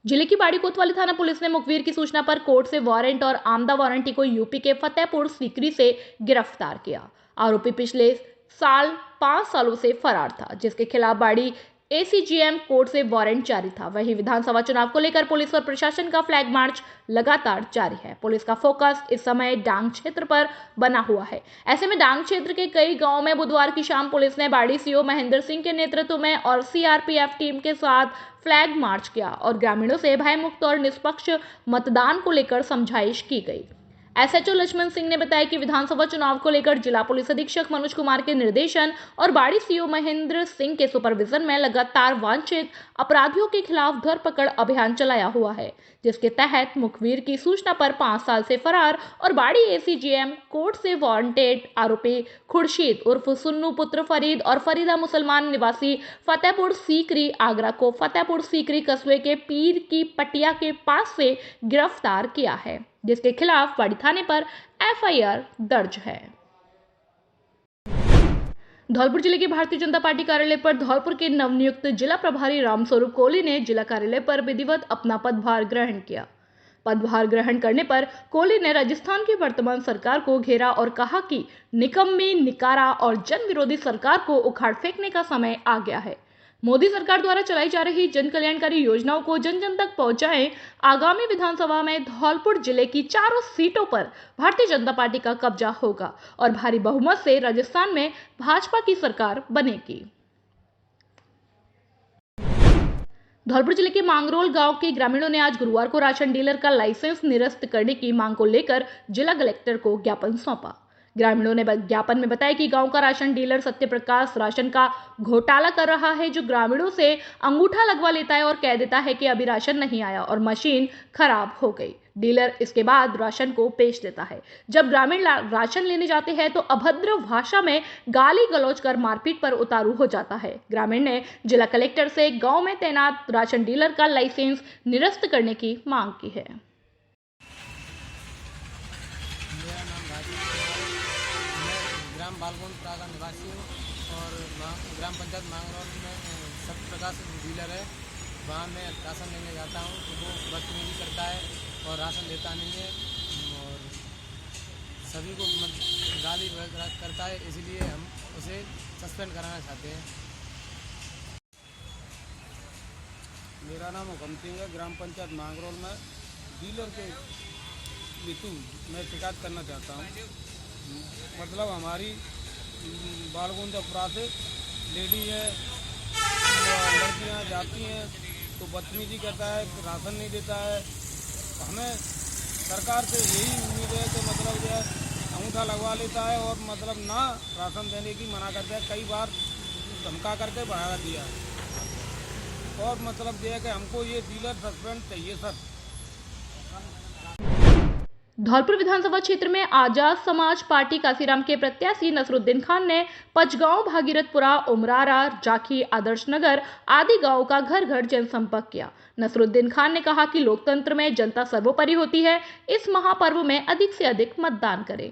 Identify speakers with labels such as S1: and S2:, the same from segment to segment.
S1: जिले की बाड़ी कोतवाली थाना पुलिस ने मुखबिर की सूचना पर कोर्ट से वारंट और आमदा वारंटी को यूपी के फतेहपुर सीकरी से गिरफ्तार किया। आरोपी पिछले साल 5 सालों से फरार था, जिसके खिलाफ बाड़ी एसीजीएम कोर्ट से वारंट जारी था। वहीं विधानसभा चुनाव को लेकर पुलिस और प्रशासन का फ्लैग मार्च लगातार जारी है। पुलिस का फोकस इस समय डांग क्षेत्र पर बना हुआ है। ऐसे में डांग क्षेत्र के कई गांवों में बुधवार की शाम पुलिस ने बाड़ी सीओ महेंद्र सिंह के नेतृत्व में और सीआरपीएफ टीम के साथ फ्लैग मार्च किया और ग्रामीणों से भयमुक्त और निष्पक्ष मतदान को लेकर समझाइश की गई। एसएचओ लक्ष्मण सिंह ने बताया कि विधानसभा चुनाव को लेकर जिला पुलिस अधीक्षक मनोज कुमार के निर्देशन और बाड़ी सीओ महेंद्र सिंह के सुपरविजन में लगातार वांछित अपराधियों के खिलाफ धरपकड़ अभियान चलाया हुआ है, जिसके तहत मुखबिर की सूचना पर 5 साल से फरार और बाड़ी एसीजीएम कोर्ट से वांटेड आरोपी खुर्शीद उर्फ सुन्नू पुत्र फरीद और फरीदा मुसलमान निवासी फतेहपुर सीकरी आगरा को फतेहपुर सीकरी कस्बे के पीर की पटिया के पास से गिरफ्तार किया है, जिसके खिलाफ बाड़ी थाने पर एफआईआर दर्ज है। धौलपुर जिले के भारतीय जनता पार्टी कार्यालय पर धौलपुर के नवनियुक्त जिला प्रभारी रामस्वरूप कोहली ने जिला कार्यालय पर विधिवत अपना पदभार ग्रहण किया। पदभार ग्रहण करने पर कोहली ने राजस्थान की वर्तमान सरकार को घेरा और कहा कि निकम्मी, निकारा और जन विरोधी सरकार को उखाड़ फेंकने का समय आ गया है। मोदी सरकार द्वारा चलाई जा रही जन कल्याणकारी योजनाओं को जन जन तक पहुंचाएं। आगामी विधानसभा में धौलपुर जिले की 4 सीटों पर भारतीय जनता पार्टी का कब्जा होगा और भारी बहुमत से राजस्थान में भाजपा की सरकार बनेगी। धौलपुर जिले के मांगरोल गांव के ग्रामीणों ने आज गुरुवार को राशन डीलर का लाइसेंस निरस्त करने की मांग को लेकर जिला कलेक्टर को ज्ञापन सौंपा। ग्रामीणों ने ज्ञापन में बताया कि गांव का राशन डीलर सत्यप्रकाश राशन का घोटाला कर रहा है, जो ग्रामीणों से अंगूठा लगवा लेता है और कह देता है कि अभी राशन नहीं आया और मशीन खराब हो गई। डीलर इसके बाद राशन को बेच देता है। जब ग्रामीण राशन लेने जाते हैं तो अभद्र भाषा में गाली गलौज कर मारपीट पर उतारू हो जाता है। ग्रामीण ने जिला कलेक्टर से गांव में तैनात राशन डीलर का लाइसेंस निरस्त करने की मांग की है।
S2: ग्राम बालगोंड का निवासी हूँ और ग्राम पंचायत मांगरोल में सत्यप्रकाश डीलर है। वहाँ मैं राशन लेने जाता हूँ तो वो बदतमीजी करता है और राशन देता नहीं है और सभी को गाली करता है, इसलिए हम उसे सस्पेंड कराना चाहते हैं।
S3: मेरा नाम हुकम सिंह है। ग्राम पंचायत मांगरोल में डीलर के हेतु मैं शिकायत करना चाहता हूँ। मतलब हमारी बालगोंदपुरा से लेडी है, लड़कियाँ जाती हैं तो बदतमीजी करता है, राशन नहीं देता है। हमें सरकार से यही उम्मीद है कि मतलब जो है अंगूठा लगवा लेता है और मतलब ना राशन देने की मना करता है। कई बार धमका करके भगा दिया और मतलब जो है कि हमको ये डीलर सस्पेंड चाहिए सर।
S1: धौलपुर विधानसभा क्षेत्र में आजाद समाज पार्टी काशीराम के प्रत्याशी नसरुद्दीन खान ने पचगांव, भागीरथपुरा, उमरारा, जाखी, आदर्श नगर आदि गांवों का घर घर जनसंपर्क किया। नसरुद्दीन खान ने कहा कि लोकतंत्र में जनता सर्वोपरि होती है, इस महापर्व में अधिक से अधिक मतदान करें।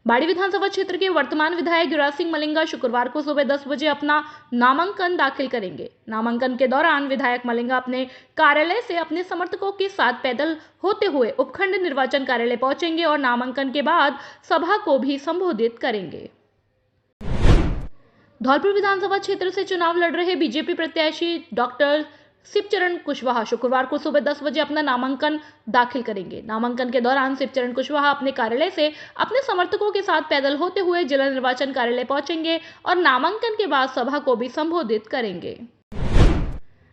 S1: बाड़ी विधानसभा क्षेत्र के वर्तमान विधायक युवराज सिंह मलिंगा शुक्रवार को सुबह 10 बजे अपना नामांकन दाखिल करेंगे। नामांकन के दौरान विधायक मलिंगा अपने कार्यालय से अपने समर्थकों के साथ पैदल होते हुए उपखंड निर्वाचन कार्यालय पहुंचेंगे और नामांकन के बाद सभा को भी संबोधित करेंगे। धौलपुर विधानसभा क्षेत्र से चुनाव लड़ रहे बीजेपी प्रत्याशी डॉक्टर शिवचरण कुशवाहा शुक्रवार को सुबह 10 बजे अपना नामांकन दाखिल करेंगे। नामांकन के दौरान शिवचरण कुशवाहा अपने कार्यालय से अपने समर्थकों के साथ पैदल होते हुए जिला निर्वाचन कार्यालय पहुंचेंगे और नामांकन के बाद सभा को भी संबोधित करेंगे।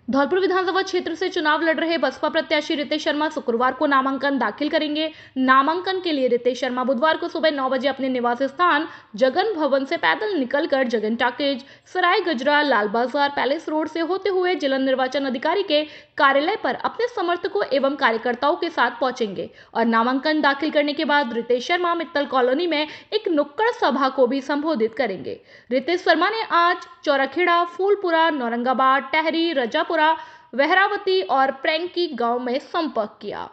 S1: धौलपुर विधानसभा क्षेत्र से चुनाव लड़ रहे बसपा प्रत्याशी रितेश शर्मा शुक्रवार को नामांकन दाखिल करेंगे। नामांकन के लिए रितेश शर्मा बुधवार को सुबह 9 बजे अपने निवास स्थान जगन भवन से पैदल निकलकर जगन टाकेज, सराय गजरा, लाल बाजार, पैलेस रोड से होते हुए जिला निर्वाचन अधिकारी के कार्यालय पर अपने समर्थकों एवं कार्यकर्ताओं के साथ पहुंचेंगे और नामांकन दाखिल करने के बाद रितेश शर्मा मित्तल कॉलोनी में एक नुक्कड़ सभा को भी संबोधित करेंगे। रितेश शर्मा ने आज चौराखेड़ा, फूलपुरा, नौरंगाबाद, टहरी, रजापुरा, वहरावती और प्रेंकी गांव में संपर्क किया।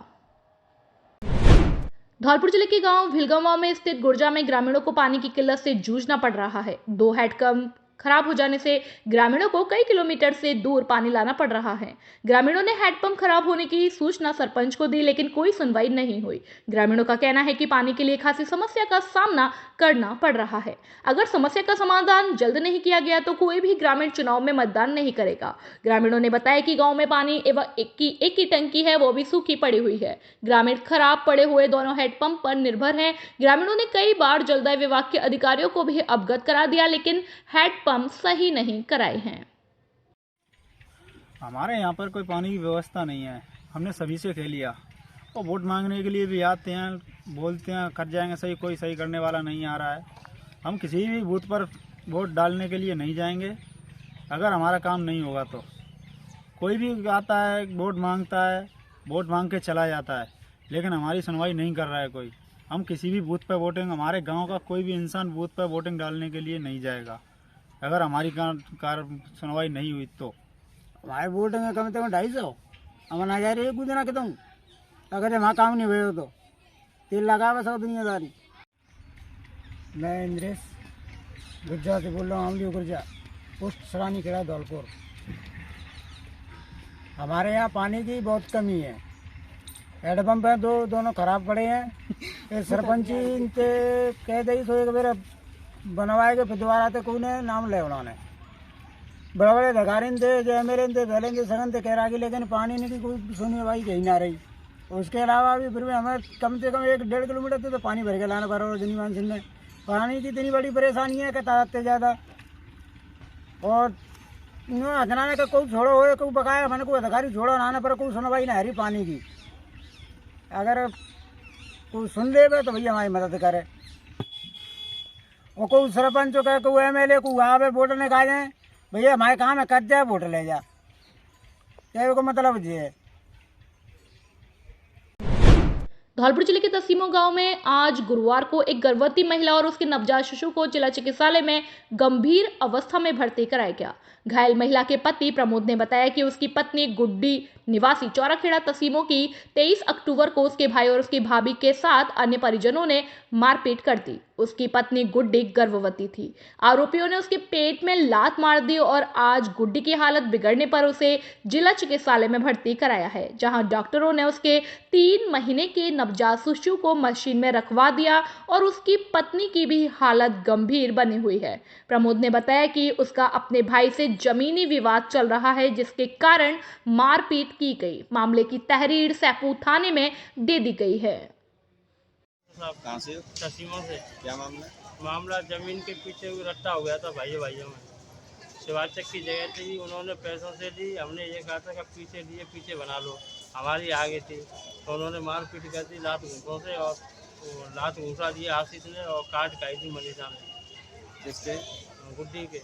S1: धौलपुर जिले के गांव भिलगांव में स्थित गुर्जा में ग्रामीणों को पानी की किल्लत से जूझना पड़ रहा है। 2 हैंडपंप खराब हो जाने से ग्रामीणों को कई किलोमीटर से दूर पानी लाना पड़ रहा है। ग्रामीणों ने हैंडपंप खराब होने की सूचना सरपंच को दी, लेकिन कोई सुनवाई नहीं हुई। ग्रामीणों का कहना है कि पानी के लिए खासी समस्या का सामना करना पड़ रहा है। अगर समस्या का समाधान जल्द नहीं किया गया तो कोई भी ग्रामीण चुनाव में मतदान नहीं करेगा। ग्रामीणों ने बताया कि गांव में पानी एवं एक ही टंकी है, वो भी सूखी पड़ी हुई है। ग्रामीण खराब पड़े हुए दोनों हैंडपंप पर निर्भर हैं। ग्रामीणों ने कई बार जलदाय विभाग के अधिकारियों को भी अवगत करा दिया, लेकिन हैंडपंप सही नहीं कराए हैं।
S4: हमारे यहाँ पर कोई पानी की व्यवस्था नहीं है। हमने सभी से कह लिया और वोट मांगने के लिए भी आते हैं, बोलते हैं कर जाएंगे सही, कोई सही करने वाला नहीं आ रहा है। हम किसी भी बूथ पर वोट डालने के लिए नहीं जाएंगे अगर हमारा काम नहीं होगा तो। कोई भी आता है, वोट मांगता है, वोट मांग के चला जाता है, लेकिन हमारी सुनवाई नहीं कर रहा है कोई। हम किसी भी बूथ पर वोटिंग, हमारे गांव का कोई भी इंसान बूथ पर वोटिंग डालने के लिए नहीं जाएगा अगर हमारी सुनवाई नहीं हुई तो।
S5: हमारे वोट में कम से कम 250 हम ना जा रहे कुछ ना कहता हूँ। अगर वहाँ काम नहीं हुए तो तेल लगा हुआ सब दुनियादारी। मैं इंद्रेश गुर्जा से बोल रहा हूँ, आमली गुर्जा, पोस्ट सरानी खेड़ा धौलपुर। हमारे यहाँ पानी की बहुत कमी है। हैंडपंप है दोनों खराब पड़े हैं। सरपंच इनसे कह दी तो एक बार बनवाए के फिर दोबारा तो कोई ने नाम ले उन्होंने बड़े बड़े अधिकारी थे, जो एमएलए थे, पहले थे, सगन थे, कह रहा कि लेकिन पानी नहीं की कोई सुनवाई कहीं ना रही। उसके अलावा भी फिर भी हमें कम से कम 1-1.5 किलोमीटर तो पानी भर के लाना पड़ रहा है। जनीमान सिंह में पानी की इतनी बड़ी परेशानी है कि ताकत से ज़्यादा। और हथनाने का कोई छोड़ो हो, कोई बकाया मैंने कोई अधिकारी छोड़ो नाने पर कोई सुनवाई ना हरी पानी की। अगर कोई सुन ले तो भैया हमारी मदद करे। और कोई सरपंच को कहे, कोई एमएलए को वहाँ पे वोट ने कहा जाए भैया हमारे काम है, कट जाए वोट ले जा, क्या को मतलब जी है।
S1: धौलपुर जिले के तसीमो गांव में आज गुरुवार को एक गर्भवती महिला और उसके नवजात शिशु को जिला चिकित्सालय में गंभीर अवस्था में भर्ती कराया गया। घायल महिला के पति प्रमोद ने बताया कि उसकी पत्नी गुड्डी निवासी चौराखेड़ा तसीमो की 23 अक्टूबर को उसके भाई और उसकी भाभी के साथ अन्य परिजनों ने मारपीट कर दी। उसकी पत्नी गुड्डी गर्भवती थी। आरोपियों ने उसके पेट में लात मार दी और आज गुड्डी की हालत बिगड़ने पर उसे जिला चिकित्सालय में भर्ती कराया है, जहां डॉक्टरों ने उसके 3 महीने के नवजात शिशु को मशीन में रखवा दिया और उसकी पत्नी की भी हालत गंभीर बनी हुई है। प्रमोद ने बताया कि उसका अपने भाई से जमीनी विवाद चल रहा है, जिसके कारण मारपीट की गई। मामले की तहरीर सैपू थाने में दे दी गई है।
S6: कहाँ से?
S7: तसीमों से।
S6: क्या मामला?
S7: मामला जमीन के पीछे रट्टा हो गया था भाइयों में। शिवाचक की जगह थी, उन्होंने पैसों से ली। हमने ये कहा था कि पीछे लिए पीछे बना लो, हमारी आगे थी, तो उन्होंने मारपीट कर दी लात घूंसों से। और लात घूंसा दिया आशीष ने और काट खाई थी मनीषा ने।
S6: किसके?
S7: गुड्डी के।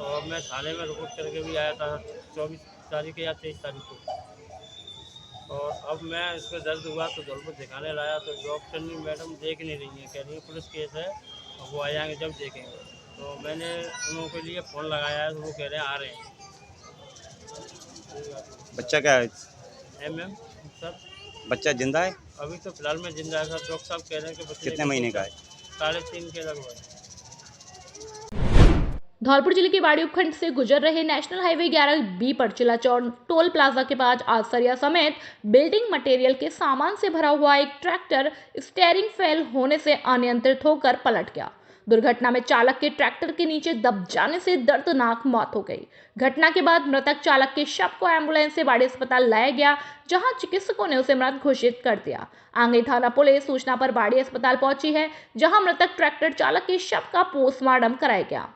S7: और मैं थाने में रिपोर्ट करके भी आया था 24 तारीख या 23 तारीख को। और अब मैं इसको दर्द हुआ तो धौलपुर दिखाने लाया तो डॉक्टर ने मैडम देख नहीं रही है, कह रही है पुलिस केस है और वो आ जाएंगे जब देखेंगे। तो मैंने उन लोगों के लिए फ़ोन लगाया है तो वो कह रहे हैं आ रहे हैं।
S6: बच्चा क्या है?
S7: MM सर
S6: बच्चा जिंदा है?
S7: अभी तो फिलहाल में जिंदा है सर। डॉक्टर साहब कह रहे हैं कि बच्चे
S6: कितने महीने का है?
S7: 3.5 के लगभग।
S1: धौलपुर जिले के बाड़ी उपखंड से गुजर रहे नेशनल हाईवे 11B पर चिलाचौड़ टोल प्लाजा के पास आज सरिया समेत बिल्डिंग मटेरियल के सामान से भरा हुआ एक ट्रैक्टर स्टीयरिंग फेल होने से अनियंत्रित होकर पलट गया। दुर्घटना में चालक के ट्रैक्टर के नीचे दब जाने से दर्दनाक मौत हो गई। घटना के बाद मृतक चालक के शव को एम्बुलेंस से बाड़ी अस्पताल लाया गया, जहां चिकित्सकों ने उसे मृत घोषित कर दिया। आंगई थाना पुलिस सूचना पर बाड़ी अस्पताल पहुंची है, जहां मृतक ट्रैक्टर चालक के शव का पोस्टमार्टम कराया गया।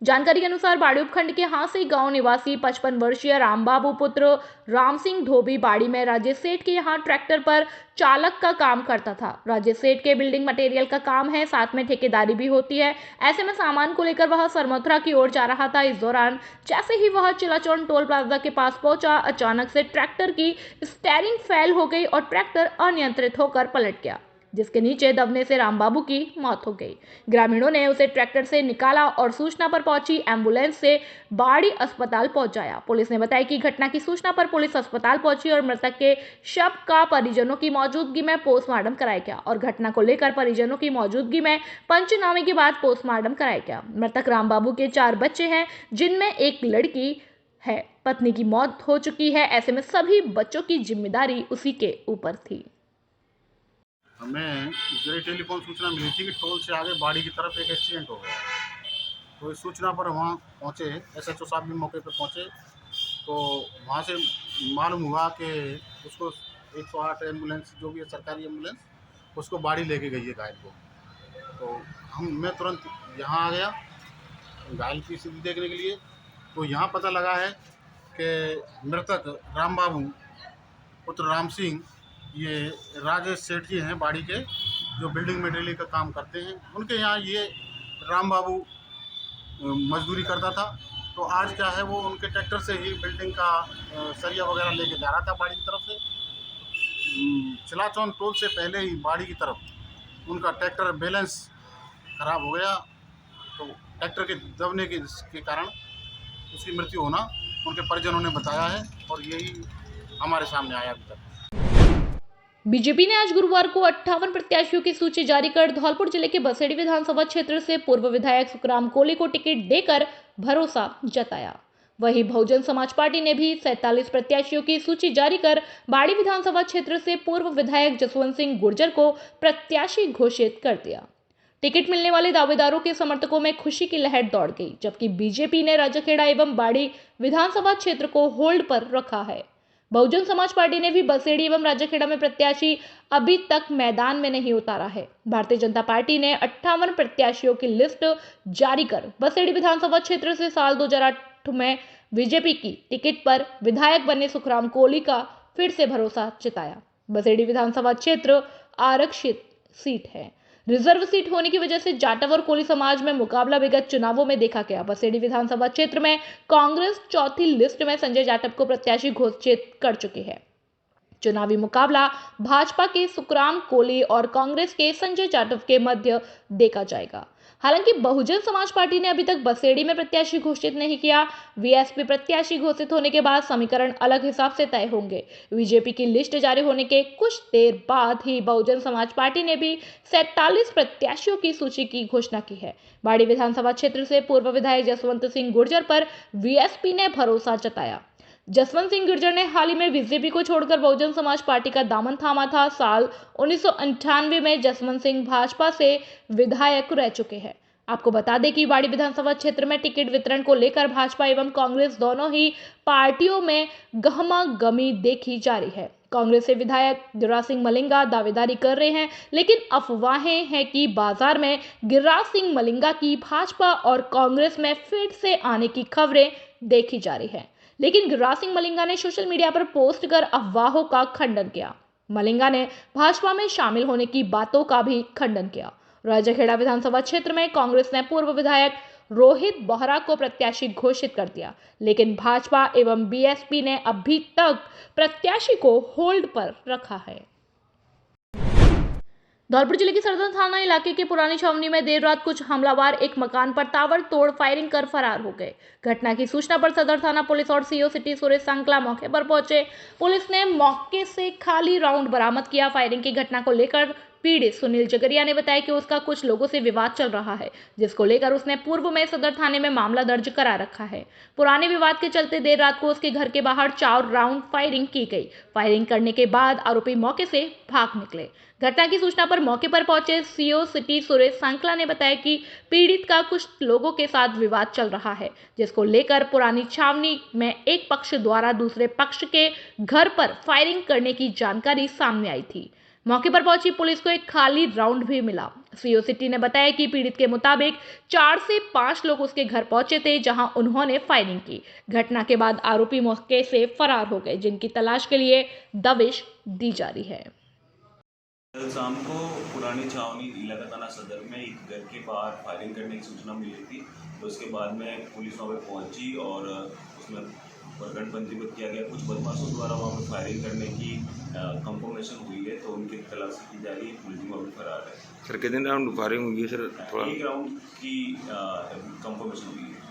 S1: जानकारी के अनुसार बाड़ी उपखंड के हांसी गांव निवासी 55 वर्षीय रामबाबू पुत्र राम सिंह धोबी बाड़ी में राजेश सेठ के यहां ट्रैक्टर पर चालक का काम करता था। राजेश सेठ के बिल्डिंग मटेरियल का काम है, साथ में ठेकेदारी भी होती है। ऐसे में सामान को लेकर वह सरमथुरा की ओर जा रहा था। इस दौरान जैसे ही वह चिलाचौड़ टोल प्लाजा के पास पहुंचा, अचानक से ट्रैक्टर की स्टीयरिंग फेल हो गई और ट्रैक्टर अनियंत्रित होकर पलट गया। जिसके नीचे दबने से रामबाबू की मौत हो गई। ग्रामीणों ने उसे ट्रैक्टर से निकाला और सूचना पर पहुंची एम्बुलेंस से बाड़ी अस्पताल पहुंचाया। पुलिस ने बताया कि घटना की सूचना पर पुलिस अस्पताल पहुंची और मृतक के शव का परिजनों की मौजूदगी में पोस्टमार्टम कराया गया और घटना को लेकर परिजनों की मौजूदगी में पंचनामे के बाद पोस्टमार्टम कराया गया। मृतक रामबाबू के 4 बच्चे हैं, जिनमें एक लड़की है। पत्नी की मौत हो चुकी है, ऐसे में सभी बच्चों की जिम्मेदारी उसी के ऊपर थी।
S8: हमें जो टेलीफोन सूचना मिली थी कि टोल से आगे बाड़ी की तरफ एक एक्सीडेंट हो गया, तो इस सूचना पर वहाँ पहुँचे, SHO साहब भी मौके पर पहुँचे, तो वहाँ से मालूम हुआ कि उसको 108 एम्बुलेंस जो भी है सरकारी एम्बुलेंस, उसको बाड़ी लेके गई है घायल को। तो मैं तुरंत यहाँ आ गया घायल की स्थिति देखने के लिए। तो यहाँ पता लगा है कि मृतक रामबाबू पुत्र राम सिंह, ये राजेश सेठ जी हैं बाड़ी के, जो बिल्डिंग मटेरियल का काम करते हैं। उनके यहाँ ये रामबाबू मजदूरी करता था। तो आज क्या है, वो उनके ट्रैक्टर से ही बिल्डिंग का सरिया वगैरह लेके जा रहा था बाड़ी की तरफ से। चिलाचौन टोल से पहले ही बाड़ी की तरफ उनका ट्रैक्टर बैलेंस खराब हो गया, तो ट्रैक्टर के दबने के कारण उसकी मृत्यु होना उनके परिजनों ने बताया है और यही हमारे सामने आया अभी तक।
S1: बीजेपी ने आज गुरुवार को 58 प्रत्याशियों की सूची जारी कर धौलपुर जिले के बसेड़ी विधानसभा क्षेत्र से पूर्व विधायक सुखराम कोली को टिकट देकर भरोसा जताया। वहीं बहुजन समाज पार्टी ने भी 47 प्रत्याशियों की सूची जारी कर बाड़ी विधानसभा क्षेत्र से पूर्व विधायक जसवंत सिंह गुर्जर को प्रत्याशी घोषित कर दिया। टिकट मिलने वाले दावेदारों के समर्थकों में खुशी की लहर दौड़ गई, जबकि बीजेपी ने राजाखेड़ा एवं बाड़ी विधानसभा क्षेत्र को होल्ड पर रखा है। बहुजन समाज पार्टी ने भी बसेड़ी एवं राजाखेड़ा में प्रत्याशी अभी तक मैदान में नहीं उतारा है। भारतीय जनता पार्टी ने 58 प्रत्याशियों की लिस्ट जारी कर बसेड़ी विधानसभा क्षेत्र से साल 2008 में बीजेपी की टिकट पर विधायक बने सुखराम कोली का फिर से भरोसा जताया। बसेड़ी विधानसभा क्षेत्र आरक्षित सीट है। रिजर्व सीट होने की वजह से जाटव और कोली समाज में मुकाबला विगत चुनावों में देखा गया। बसेड़ी विधानसभा क्षेत्र में कांग्रेस चौथी लिस्ट में संजय जाटव को प्रत्याशी घोषित कर चुकी है। चुनावी मुकाबला भाजपा के सुखराम कोली और कांग्रेस के संजय जाटव के मध्य देखा जाएगा। हालांकि बहुजन समाज पार्टी ने अभी तक बसेड़ी में प्रत्याशी घोषित नहीं किया। वीएसपी प्रत्याशी घोषित होने के बाद समीकरण अलग हिसाब से तय होंगे। बीजेपी की लिस्ट जारी होने के कुछ देर बाद ही बहुजन समाज पार्टी ने भी 47 प्रत्याशियों की सूची की घोषणा की है। बाड़ी विधानसभा क्षेत्र से पूर्व विधायक जसवंत सिंह गुर्जर पर वीएसपी ने भरोसा जताया। जसवंत सिंह गुर्जर ने हाल ही में बीजेपी को छोड़कर बहुजन समाज पार्टी का दामन थामा था। साल 1998 में जसवंत सिंह भाजपा से विधायक रह चुके हैं। आपको बता दें कि बाड़ी विधानसभा क्षेत्र में टिकट वितरण को लेकर भाजपा एवं कांग्रेस दोनों ही पार्टियों में गहमागहमी देखी जा रही है। कांग्रेस से विधायक गिरिराज सिंह मलिंगा दावेदारी कर रहे हैं, लेकिन अफवाहें हैं कि बाजार में गिरिराज सिंह मलिंगा की भाजपा और कांग्रेस में फिर से आने की खबरें देखी जा रही है। लेकिन गिरिराज सिंह मलिंगा ने सोशल मीडिया पर पोस्ट कर अफवाहों का खंडन किया। मलिंगा ने भाजपा में शामिल होने की बातों का भी खंडन किया। राजाखेड़ा विधानसभा क्षेत्र में कांग्रेस ने पूर्व विधायक रोहित बोहरा को प्रत्याशी घोषित कर दिया, लेकिन भाजपा एवं बीएसपी ने अभी तक प्रत्याशी को होल्ड पर रखा है। धौलपुर जिले के सरदन थाना इलाके के पुरानी छावनी में देर रात कुछ हमलावर एक मकान पर ताबड़तोड़ फायरिंग कर फरार हो गए। घटना की सूचना पर सदर थाना पुलिस और सीओ सिटी सुरेश सांकला मौके पर पहुंचे। पुलिस ने मौके से खाली राउंड बरामद किया। फायरिंग की घटना को लेकर पीड़ित सुनील जगरिया ने बताया कि उसका कुछ लोगों से विवाद चल रहा है, जिसको लेकर उसने पूर्व में सदर थाने में मामला दर्ज करा रखा है। पुराने विवाद के चलते देर रात को उसके घर के बाहर 4 राउंड फायरिंग की गई। फायरिंग करने के बाद आरोपी मौके से भाग निकले। घटना की सूचना पर मौके पर पहुंचे सीओ सिटी सुरेश सांकला ने बताया कि पीड़ित का कुछ लोगों के साथ विवाद चल रहा है, जिसको लेकर पुरानी छावनी में एक पक्ष द्वारा दूसरे पक्ष के घर पर फायरिंग करने की जानकारी सामने आई थी। मौके पर पहुंची पुलिस को एक खाली राउंड भी मिला। सीओ सिटी ने बताया कि पीड़ित के मुताबिक 4 से 5 लोग उसके घर पहुंचे थे, जहां उन्होंने फायरिंग की। घटना के बाद आरोपी मौके से फरार हो गए, जिनकी तलाश के लिए दबिश दी जा रही है।
S9: कल शाम को पुरानी छावनी इलाका थाना सदर में एक घर के बाहर फायरिंग करने की सूचना मिली थी। तो उसके बाद में पुलिस वहाँ पे पहुंची और उसमें प्रकरण पंजीबद्ध किया गया। कुछ बदमाशों द्वारा वहाँ पे फायरिंग करने की कंफर्मेशन हुई है तो उनकी तलाशी की जा रही है। मुलजिम अभी फरार है।
S10: सर कितने राउंड फायरिंग हुई है सर? थोड़ा
S9: एक राउंड की कंफर्मेशन हुई है।